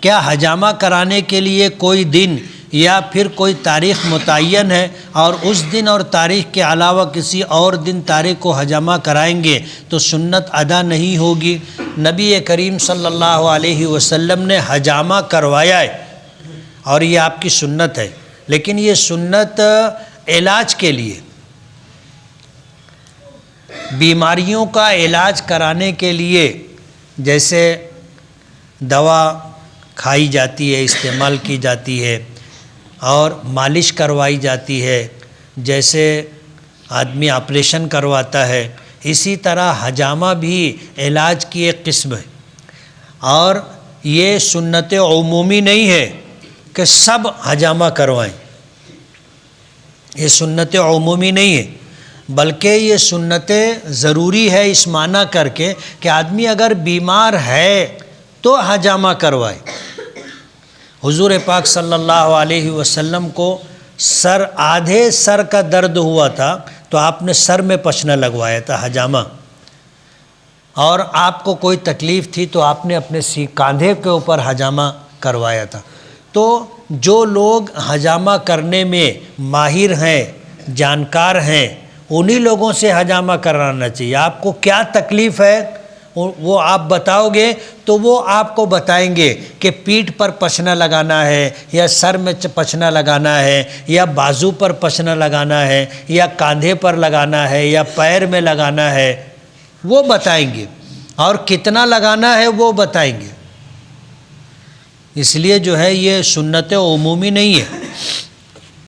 کیا حجامہ کرانے کے لیے کوئی دن یا پھر کوئی تاریخ متعین ہے اور اس دن اور تاریخ کے علاوہ کسی اور دن تاریخ کو حجامہ کرائیں گے تو سنت ادا نہیں ہوگی؟ نبی کریم صلی اللہ علیہ وسلم نے حجامہ کروایا ہے اور یہ آپ کی سنت ہے، لیکن یہ سنت علاج کے لیے، بیماریوں کا علاج کرانے کے لیے، جیسے دوا کھائی جاتی ہے، استعمال کی جاتی ہے اور مالش کروائی جاتی ہے، جیسے آدمی آپریشن کرواتا ہے، اسی طرح حجامہ بھی علاج کی ایک قسم ہے۔ اور یہ سنت عمومی نہیں ہے کہ سب حجامہ کروائیں، یہ سنت عمومی نہیں ہے، بلکہ یہ سنت ضروری ہے اس معنی کر کے کہ آدمی اگر بیمار ہے تو حجامہ کروائے۔ حضور پاک صلی اللہ علیہ وسلم کو آدھے سر کا درد ہوا تھا تو آپ نے سر میں پچنا لگوایا تھا حجامہ، اور آپ کو کوئی تکلیف تھی تو آپ نے اپنے کاندھے کے اوپر حجامہ کروایا تھا۔ تو جو لوگ حجامہ کرنے میں ماہر ہیں، جانکار ہیں، انہی لوگوں سے حجامہ کرانا چاہیے۔ آپ کو کیا تکلیف ہے وہ آپ بتاؤ گے تو وہ آپ کو بتائیں گے کہ پیٹھ پر پچنا لگانا ہے یا سر میں پچنا لگانا ہے یا بازو پر پچنا لگانا ہے یا کاندھے پر لگانا ہے یا پیر میں لگانا ہے، وہ بتائیں گے، اور کتنا لگانا ہے وہ بتائیں گے۔ اس لیے جو ہے یہ سنت عمومی نہیں ہے۔